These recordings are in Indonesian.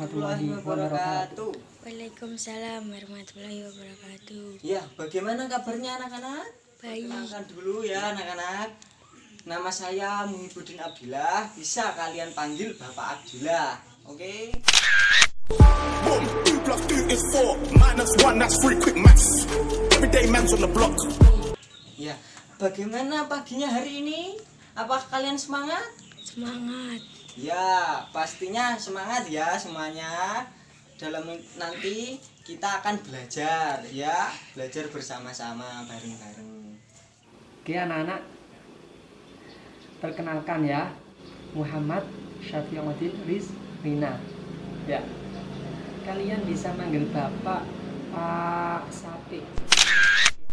warahmatullahi wabarakatuh. Waalaikumsalam warahmatullahi wabarakatuh. Ya, bagaimana kabarnya anak-anak? Baik. Perkenalkan dulu ya anak-anak. Nama saya Muhibbuddin Abdillah. Bisa kalian panggil Bapak Abdillah. Oke? 2 + 2 is 4 -1, that's 3 quick maths. Everyday man's on the block. Ya, bagaimana paginya hari ini? Apakah kalian semangat? Semangat. Ya, pastinya semangat ya semuanya. Dalam nanti kita akan belajar ya, belajar bersama-sama bareng-bareng. Oke anak-anak, perkenalkan ya, Muhammad Syafiuddin Rizrina. Ya, kalian bisa manggil Bapak Pak Sapi.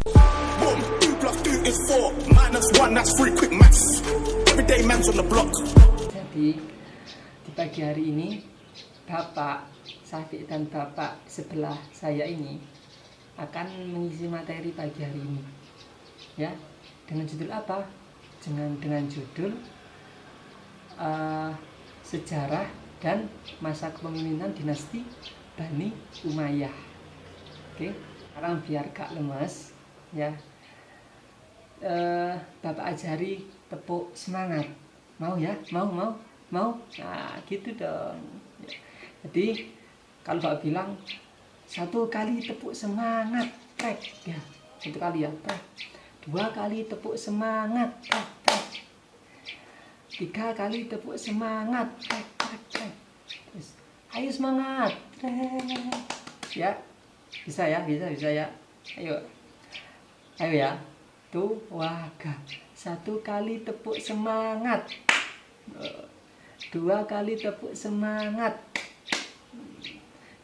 2 + 2 is 4 -1, that's 3 quick maths. Everyday man's on the block. Jadi di pagi hari ini Bapak Safi dan Bapak sebelah saya ini akan mengisi materi pagi hari ini. Ya, dengan judul apa? Dengan judul sejarah dan masa kepemimpinan dinasti Bani Umayyah. Oke, sekarang biar gak lemes ya, Bapak ajari tepuk semangat. Mau ya? Mau? Nah, gitu dong. Ya. Jadi kalau Bapak bilang 1 kali tepuk semangat, trek ya. 1 kali ya, trek. 2 kali tepuk semangat, trek. 3 kali tepuk semangat, trek. Terus, ayo semangat, trek. Ya, bisa ya. Ayo ya. Tuh, waga. 1 kali tepuk semangat. 2 kali tepuk semangat.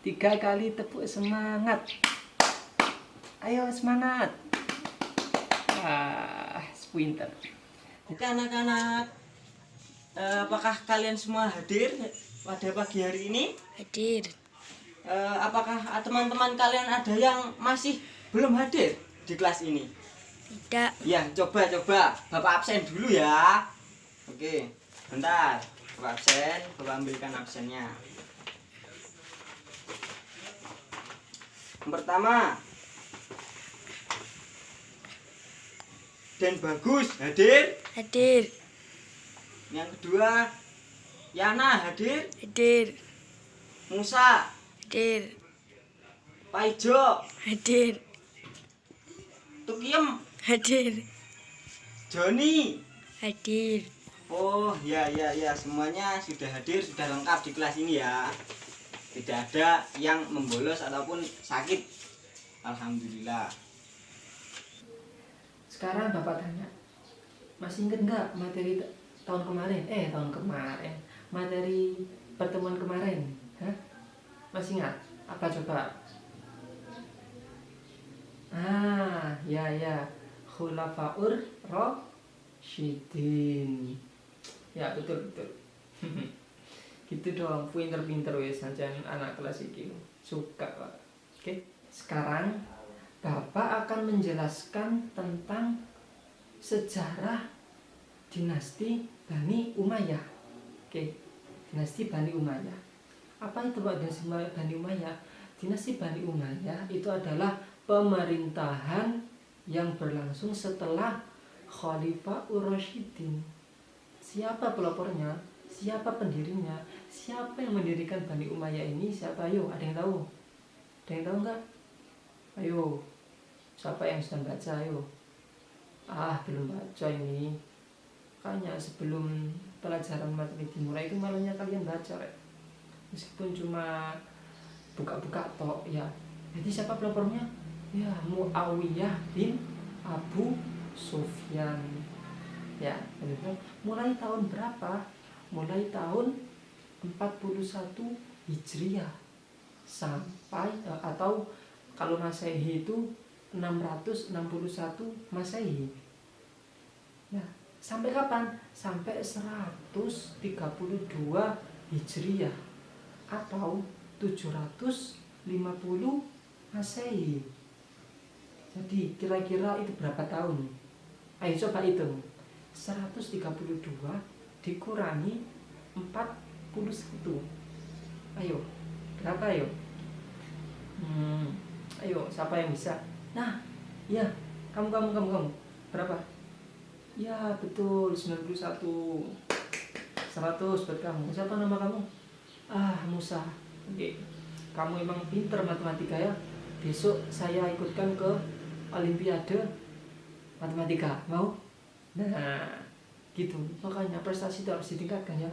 3 kali tepuk semangat. Ayo semangat. Pinter. Oke anak-anak, apakah kalian semua hadir pada pagi hari ini? Hadir. Apakah teman-teman kalian ada yang masih belum hadir di kelas ini? Tidak. Ya, coba Bapak absen dulu ya. Oke, bentar. Bapak absen, Bapak ambilkan absennya. Yang pertama, Dan Bagus hadir. Hadir. Yang kedua, Yana hadir. Hadir. Musa, Hadir. Paijo, Hadir. Tukiem, Hadir. Joni. Hadir. Oh ya, semuanya sudah hadir, sudah lengkap di kelas ini ya. Tidak ada yang membolos ataupun sakit. Alhamdulillah. Sekarang Bapak tanya, masih ingat nggak materi tahun kemarin? Materi pertemuan kemarin, hah? Masih ingat? Apa coba? Ya, Khulafaur Rasyidin. Ya, betul. Gitu dong, pinter wes saja anak kelas iki. Suka, Pak. Oke. Sekarang Bapak akan menjelaskan tentang sejarah dinasti Bani Umayyah. Oke, dinasti Bani Umayyah. Apa itu Pak dinasti Bani Umayyah? Dinasti Bani Umayyah itu adalah pemerintahan yang berlangsung setelah Khalifah Ur-Rasyidin. Siapa pelopornya? Siapa pendirinya? Siapa yang mendirikan Bani Umayyah ini? Siapa? Ayo, ada yang tahu? Ada yang tahu nggak? Ayo, siapa yang sedang baca? Ayo. Belum baca ini. Makanya sebelum pelajaran materi dimulai itu malamnya kalian baca, Rek. Meskipun cuma buka-buka tok ya. Jadi siapa pelopornya? Ya, Muawiyah bin Abu Sufyan. Ya, mulai tahun berapa? Mulai tahun 41 Hijriah sampai atau kalau Masehi itu 661 Masehi. Nah, sampai kapan? Sampai 132 Hijriah atau 750 Masehi. Jadi kira-kira itu berapa tahun? Ayo coba hitung. 132 dikurangi 41. Ayo, Berapa yuk? Ayo, siapa yang bisa? Nah, iya, kamu. Berapa? Ya, betul, 91. 100 buat kamu. Siapa nama kamu? Musa. Oke. Kamu emang pinter matematika ya. Besok saya ikutkan ke Olimpiade matematika. Mau? Nah, gitu. Makanya prestasi itu harus ditingkatkan ya.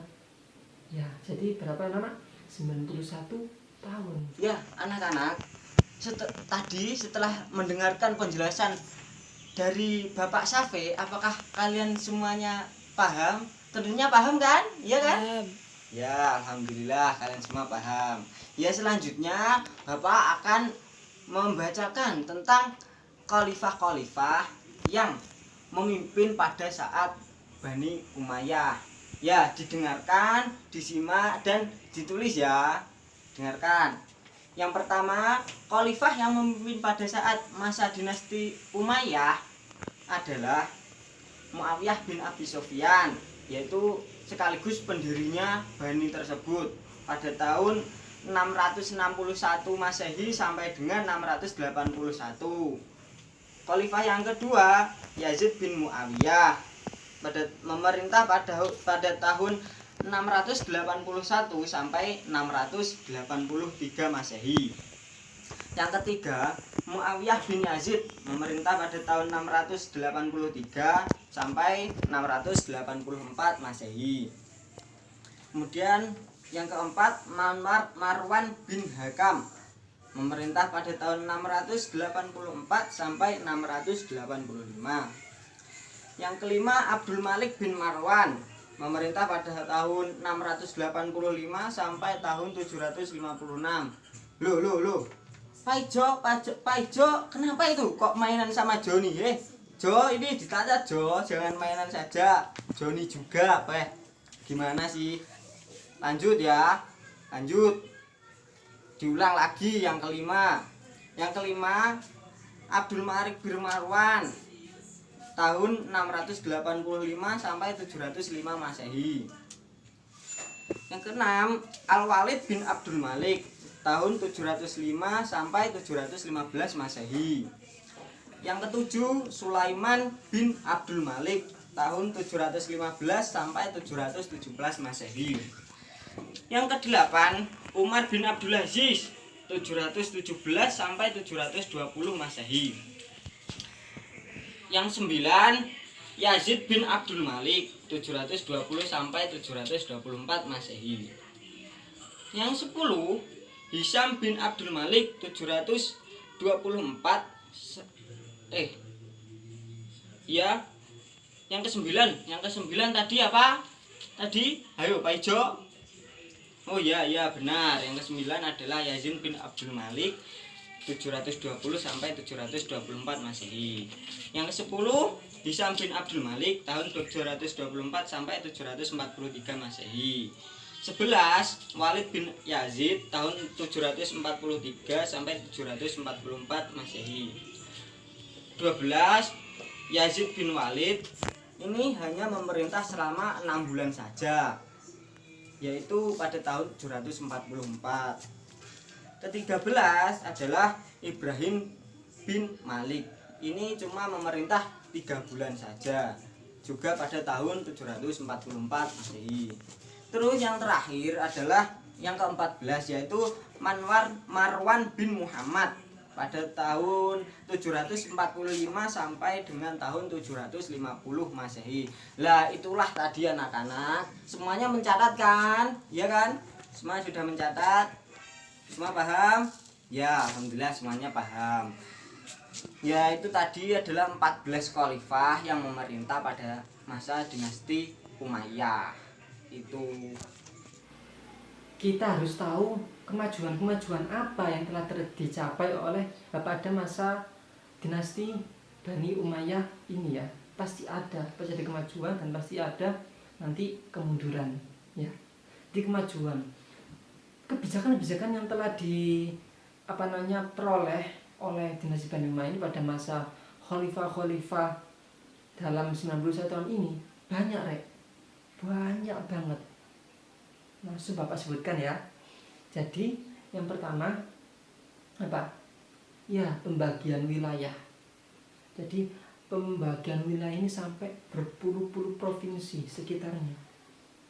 Ya, jadi berapa nama? 91 tahun. Ya, anak-anak, tadi setelah mendengarkan penjelasan dari Bapak Safe, apakah kalian semuanya paham? Tentunya paham kan? Iya kan? Paham. Ya, alhamdulillah kalian semua paham. Ya, selanjutnya Bapak akan membacakan tentang khalifah-khalifah yang memimpin pada saat Bani Umayyah. Ya, didengarkan, disimak, dan ditulis ya. Dengarkan. Yang pertama, khalifah yang memimpin pada saat masa dinasti Umayyah adalah Muawiyah bin Abi Sufyan, yaitu sekaligus pendirinya Bani tersebut pada tahun 661 Masehi sampai dengan 681. Khalifah yang kedua, Yazid bin Muawiyah, memerintah pada tahun 681 sampai 683 Masehi. Yang ketiga, Muawiyah bin Yazid, memerintah pada tahun 683 sampai 684 Masehi. Kemudian yang keempat, Marwan bin Hakam, memerintah pada tahun 684 sampai 685. Yang kelima, Abdul Malik bin Marwan, memerintah pada tahun 685 sampai tahun 756. Loh. Paijo, kenapa itu kok mainan sama Joni? Jo, ini ditata Jo, jangan mainan saja. Joni juga, gimana sih? Lanjut ya, lanjut. Diulang lagi yang kelima. Yang kelima, Abdul Malik bin Marwan, tahun 685 sampai 705 Masehi. Yang keenam, Al-Walid bin Abdul Malik, tahun 705 sampai 715 Masehi. Yang ketujuh, Sulaiman bin Abdul Malik, tahun 715 sampai 717 Masehi. Yang kedelapan, Umar bin Abdul Aziz, 717 sampai 720 Masehi. Yang 9, Yazid bin Abdul Malik, 720 sampai 724 Masehi. Yang 10, Hisham bin Abdul Malik, 724 ya. Yang ke-9 tadi apa? Tadi, ayo Pak Ijo. Oh ya benar. Yang ke-9 adalah Yazid bin Abdul Malik, 720 sampai 724 Masehi. Yang ke-10, Hisham bin Abdul Malik, tahun 724 sampai 743 Masehi. 11, Walid bin Yazid, tahun 743 sampai 744 Masehi. 12, Yazid bin Walid, ini hanya memerintah selama 6 bulan saja, yaitu pada tahun 744. Ke-13 adalah Ibrahim bin Malik, ini cuma memerintah 3 bulan saja, juga pada tahun 744 Masehi. Terus yang terakhir adalah yang ke-14, yaitu Marwan bin Muhammad, pada tahun 745 sampai dengan tahun 750 Masehi. Lah itulah tadi anak-anak, semuanya mencatat kan? Ya kan? Semua sudah mencatat? Semua paham? Ya, alhamdulillah semuanya paham. Ya, itu tadi adalah 14 khalifah yang memerintah pada masa dinasti Umayyah. Itu kita harus tahu kemajuan apa yang telah dicapai oleh pada masa dinasti Bani Umayyah ini ya. Pasti ada kemajuan dan pasti ada nanti kemunduran ya. Di kemajuan, kebijakan-kebijakan yang telah peroleh oleh dinasti Bani Umayyah ini pada masa khalifah dalam 91 tahun ini banyak banget. Langsung Bapak sebutkan ya. Jadi Yang pertama apa? Ya, pembagian wilayah. Jadi pembagian wilayah ini sampai berpuluh-puluh provinsi sekitarnya.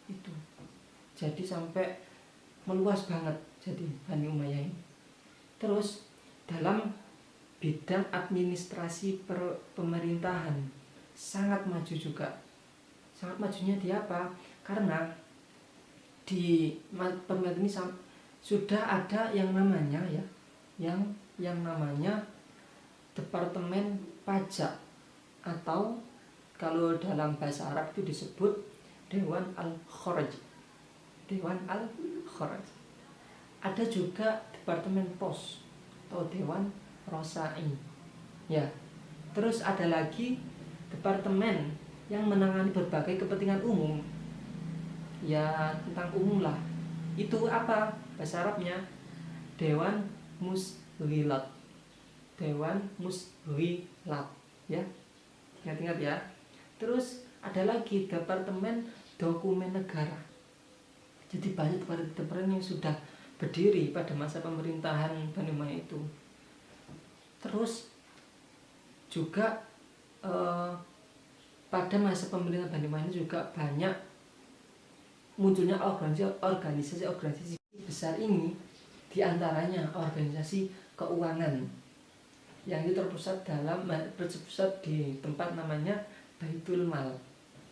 Itu. Jadi sampai meluas banget jadi Bani Umayyah ini. Terus dalam bidang administrasi pemerintahan sangat maju juga. Sangat majunya di apa? Karena di pemerintahan ini sudah ada yang namanya ya, yang namanya Departemen Pajak, atau kalau dalam bahasa Arab itu disebut Dewan Al-Kharaj. Dewan Al-Kharaj. Ada juga Departemen Pos atau Dewan Rosa'i. Ya. Terus ada lagi departemen yang menangani berbagai kepentingan umum. Ya, tentang umum lah. Itu apa bahasa Arabnya? Dewan Musghilat. Dewan Musghilat, ya. Ingat-ingat ya. Terus ada lagi Departemen Dokumen Negara. Jadi banyak departemen yang sudah berdiri pada masa pemerintahan Bani Umayyah itu. Terus juga pada masa pemerintahan Bani Umayyah juga banyak munculnya organisasi besar ini, diantaranya organisasi keuangan yang itu terpusat di tempat namanya Baitul Mal,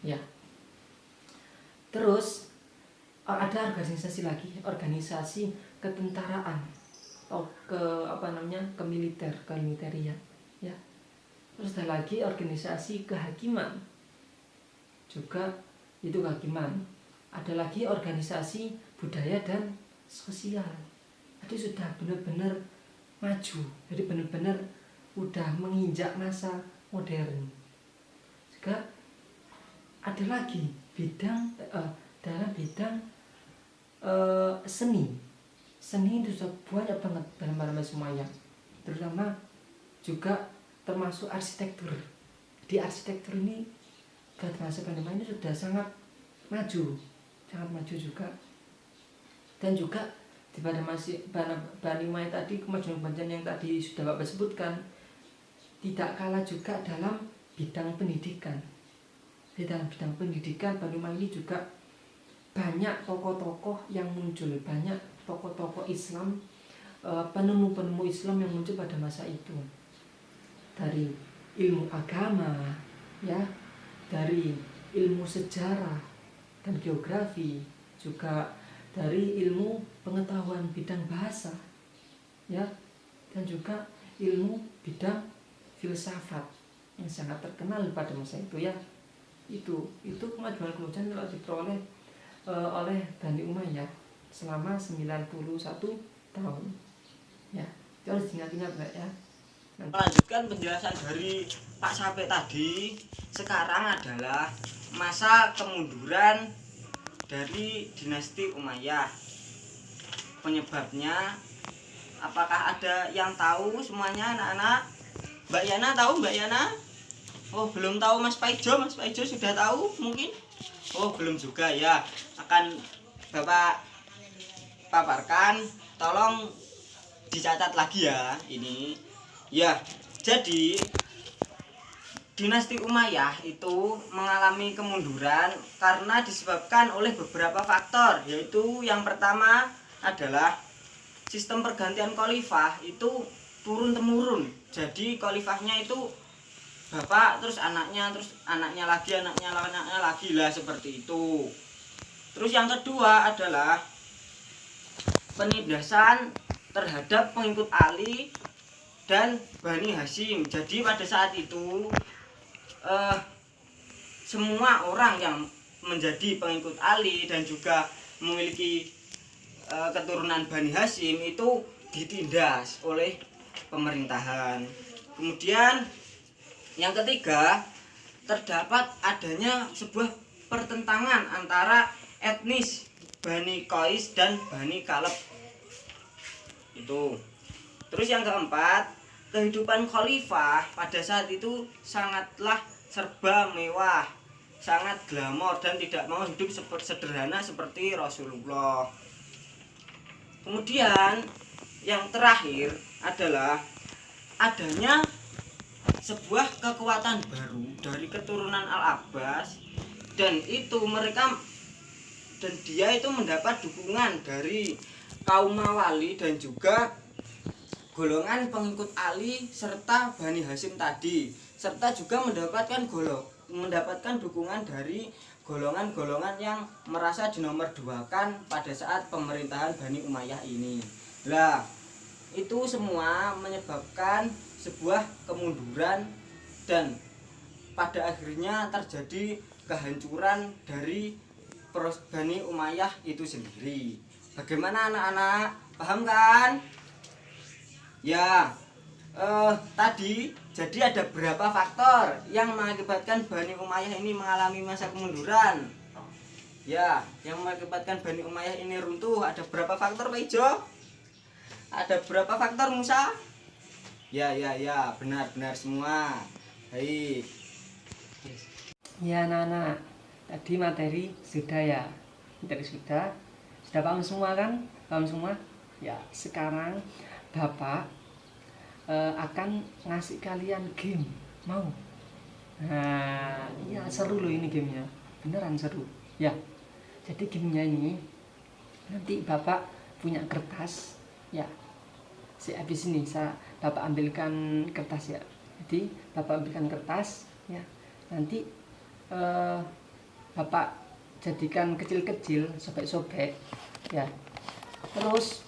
ya. Terus ada organisasi lagi, organisasi ketentaraan atau kemiliteria, ya. Terus ada lagi organisasi kehakiman, juga itu kehakiman. Ada lagi organisasi budaya dan sosial. Jadi sudah benar-benar maju, jadi benar-benar udah menginjak masa modern. Juga ada lagi dalam bidang seni itu sudah banyak banget dalam semuanya, terutama juga termasuk arsitektur. Di arsitektur ini pada masa pandemi ini sudah sangat maju juga. Dan juga di pada masih Bani Umayyah tadi, kemajuan yang tadi sudah Bapak sebutkan, tidak kalah juga dalam bidang pendidikan. Di dalam bidang pendidikan Bani Umayyah ini juga banyak tokoh-tokoh yang muncul, banyak tokoh-tokoh Islam, penemu-penemu Islam yang muncul pada masa itu. Dari ilmu agama, ya, dari ilmu sejarah dan geografi, juga dari ilmu pengetahuan bidang bahasa, ya, dan juga ilmu bidang filsafat yang sangat terkenal pada masa itu, ya. Itu kemajuan telah diperoleh oleh Bani Umayyah selama 91 tahun, ya. Itu harus diingat-ingat, Pak, ya. Melanjutkan penjelasan dari Pak Sape tadi, sekarang adalah masa kemunduran dari dinasti Umayyah. Penyebabnya, apakah ada yang tahu semuanya, anak-anak? Mbak Yana tahu, Mbak Yana? Oh, belum tahu. Mas Paijo sudah tahu mungkin? Oh, belum juga, ya. Akan Bapak paparkan, tolong dicatat lagi ya ini. Ya, jadi dinasti Umayyah itu mengalami kemunduran karena disebabkan oleh beberapa faktor, yaitu yang pertama adalah sistem pergantian khalifah itu turun-temurun. Jadi khalifahnya itu bapak, terus anaknya lagi lah, seperti itu. Terus yang kedua adalah penindasan terhadap pengikut Ali dan Bani Hashim. Jadi pada saat itu semua orang yang menjadi pengikut Ali dan juga memiliki keturunan Bani Hashim itu ditindas oleh pemerintahan. Kemudian yang ketiga, terdapat adanya sebuah pertentangan antara etnis Bani Qais dan Bani Kaleb. Itu. Terus yang keempat, kehidupan khalifah pada saat itu sangatlah serba mewah, sangat glamor, dan tidak mau hidup sederhana seperti Rasulullah. Kemudian yang terakhir adalah adanya sebuah kekuatan baru dari keturunan Al-Abbas, dan dia itu mendapat dukungan dari kaum Mawali dan juga golongan pengikut Ali serta Bani Hasyim tadi, serta juga mendapatkan dukungan dari golongan-golongan yang merasa dinomorduakan pada saat pemerintahan Bani Umayyah ini. Lah, itu semua menyebabkan sebuah kemunduran dan pada akhirnya terjadi kehancuran dari Bani Umayyah itu sendiri. Bagaimana anak-anak? Paham kan? Ya, tadi jadi ada berapa faktor yang mengakibatkan Bani Umayyah ini mengalami masa kemunduran? Ya, yang mengakibatkan Bani Umayyah ini runtuh ada berapa faktor, Pak Ijo? Ada berapa faktor, Musa? Ya, benar semua. Baik. Ya anak-anak, tadi materi sudah ya. Materi sudah paham semua kan? Paham semua? Ya, sekarang Bapak akan ngasih kalian game. Mau? Nah, ya seru loh ini gamenya. Beneran seru. Ya, jadi gamenya ini nanti Bapak punya kertas. Ya, habis ini Bapak ambilkan kertas ya. Jadi Bapak ambilkan kertas ya. Nanti Bapak jadikan kecil-kecil, sobek-sobek ya. Terus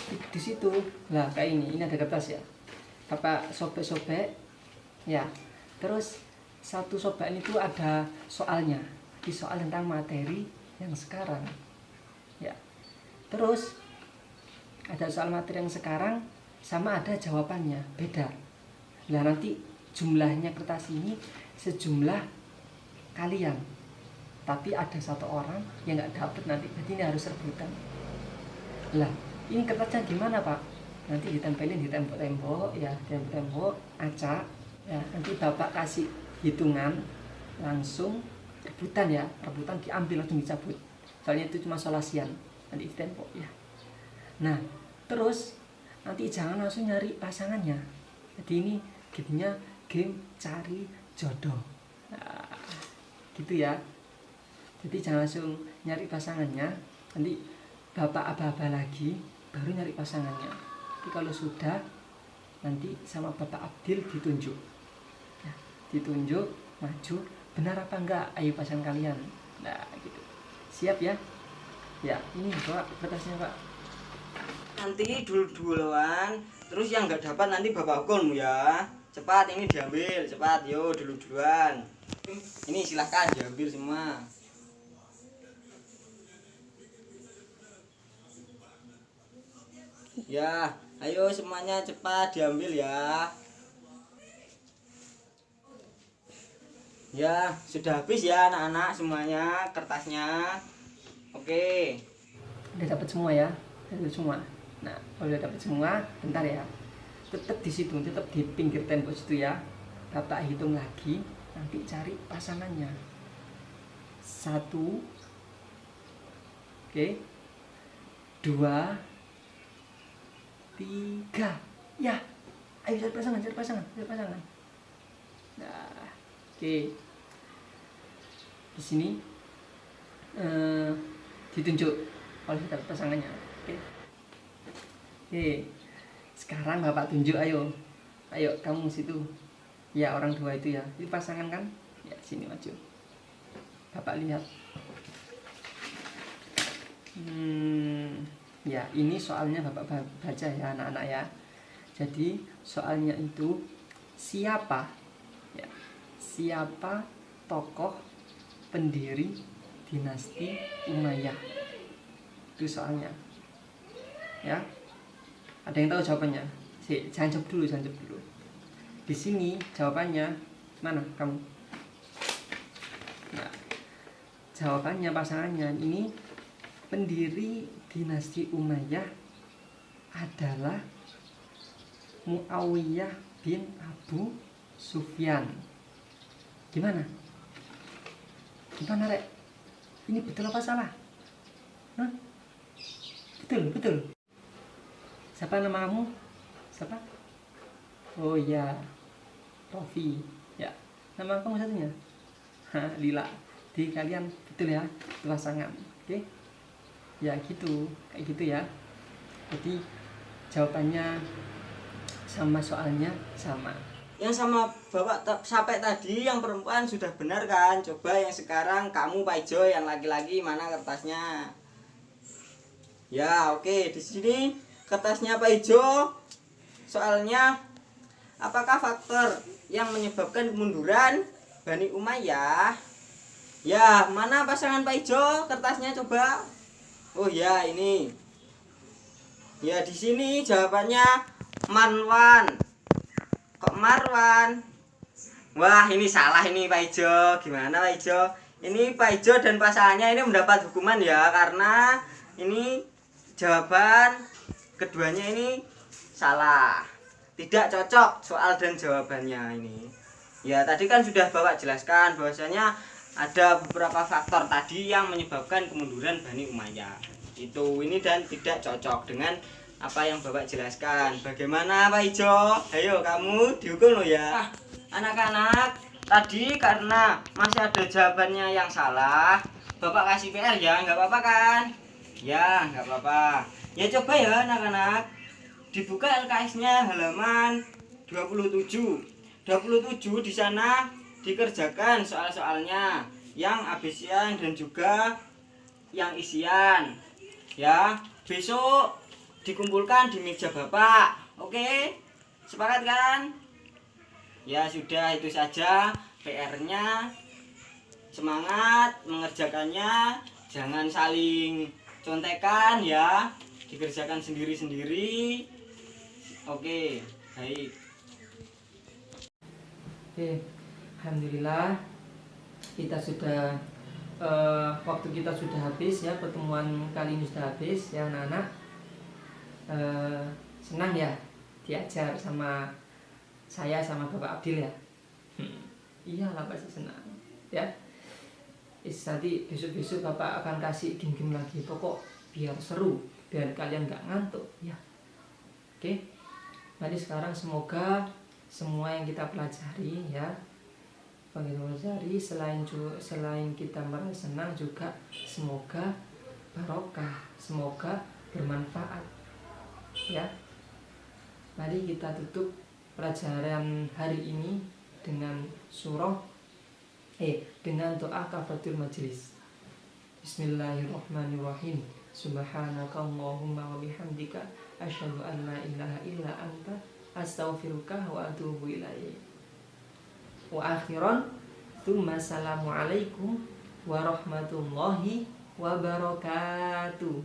di situ lah kayak ini ada kertas ya. Bapak sobek-sobek ya. Terus satu sobekan itu ada soalnya. Di soal tentang materi yang sekarang ya. Terus ada soal materi yang sekarang sama ada jawabannya beda. Nah nanti jumlahnya kertas ini sejumlah kalian, tapi ada satu orang yang nggak dapat nanti, jadi ini harus rebutan. Lah ini kertasnya gimana Pak? Nanti ditempelin di tembok-tembok ya, tembok-tembok acak ya. Nanti Bapak kasih hitungan langsung rebutan ya, rebutan diambil langsung dicabut. Soalnya itu cuma solasian nanti di tembok ya. Nah terus nanti jangan langsung nyari pasangannya. Jadi ini gamenya game cari jodoh. Nah, gitu ya. Jadi jangan langsung nyari pasangannya. Nanti Bapak aba-aba lagi baru nyari pasangannya. Jadi kalau sudah nanti sama Bapak Abdil ditunjuk. Ya, ditunjuk maju benar apa enggak ayo pasangan kalian. Nah gitu. Siap ya? Ya ini Pak kertasnya Pak. Nanti duluan, terus yang nggak dapat nanti Bapak hukum ya. Cepat ini diambil, cepat yo duluan. Ini silahkan diambil semua. Ya, ayo semuanya cepat diambil ya. Ya, sudah habis ya anak-anak semuanya kertasnya. Oke. Udah dapat semua ya, udah semua. Nah, kalau udah dapat semua, bentar ya. Tetap di situ, tetap di pinggir tembok situ ya. Bapak hitung lagi, nanti cari pasangannya. 1, oke, 2, 3, ya. Ayo cari pasangan, cari pasangan. Nah, oke. Di sini ditunjuk oleh dapat pasangannya. Oke. Sekarang Bapak tunjuk, ayo kamu situ. Ya orang tua itu ya. Itu pasangan kan? Ya sini maju. Bapak lihat. Ya ini soalnya Bapak baca ya anak-anak ya. Jadi soalnya itu siapa? Ya, siapa tokoh pendiri dinasti Umayyah? Itu soalnya. Ya. Ada yang tahu jawabannya? Jangan jawab dulu. Di sini jawabannya mana kamu? Nah, jawabannya pasangannya ini pendiri dinasti Umayyah adalah Muawiyah bin Abu Sufyan. Gimana Rek? Ini betul apa salah? Hah? Betul, betul. Siapa nama kamu? Siapa? Oh iya, Rofi. Ya, nama kamu satunya? Lila. Jadi kalian betul ya, pasangan. Oke? Ya gitu, kayak gitu ya. Jadi jawabannya sama, soalnya sama. Yang sama bapak sampai tadi yang perempuan sudah benar kan? Coba yang sekarang kamu Pak Ijo yang laki-laki, mana kertasnya? Ya oke, di sini kertasnya Pak Ijo. Soalnya apakah faktor yang menyebabkan kemunduran Bani Umayyah? Ya, mana pasangan Pak Ijo? Kertasnya coba. Oh ya, ini. Ya, di sini jawabannya Marwan. Kok Marwan? Wah, ini salah ini Pak Ijo. Gimana Pak Ijo? Ini Pak Ijo dan pasangannya ini mendapat hukuman ya, karena ini jawaban keduanya ini salah. Tidak cocok soal dan jawabannya ini. Ya, tadi kan sudah Bapak jelaskan bahwasanya ada beberapa faktor tadi yang menyebabkan kemunduran Bani Umayyah. Itu ini dan tidak cocok dengan apa yang Bapak jelaskan. Bagaimana Pak Ijo? Ayo kamu dihukum loh ya. Anak-anak, tadi karena masih ada jawabannya yang salah, Bapak kasih PR ya, nggak apa-apa kan? Ya, nggak apa-apa. Ya coba ya anak-anak, dibuka LKS-nya halaman 27. 27 di sana dikerjakan soal-soalnya yang abisian dan juga yang isian. Ya, besok dikumpulkan di meja Bapak. Oke? Sepakat kan? Ya sudah, itu saja PR-nya. Semangat mengerjakannya, jangan saling contekan ya. Dikerjakan sendiri-sendiri. Oke, baik. Oke, alhamdulillah kita sudah waktu kita sudah habis ya, pertemuan kali ini sudah habis ya anak-anak. Senang ya diajar sama saya sama Bapak Abdil ya. Iyalah pasti senang ya. Nanti besok-besok Bapak akan kasih game-game lagi, pokok biar seru, biar kalian nggak ngantuk ya. Oke, jadi sekarang semoga semua yang kita pelajari ya, selain kita merasa senang juga semoga barokah, semoga bermanfaat ya. Mari kita tutup pelajaran hari ini dengan dengan doa kafaratul majelis. Bismillahirrahmanirrahim. Subhanakallahumma wa bihamdika asyhadu an la ilaha illa anta astaghfiruka wa atubu ilaik. Wa akhiran, tsumma assalamualaikum warahmatullahi wabarakatuh.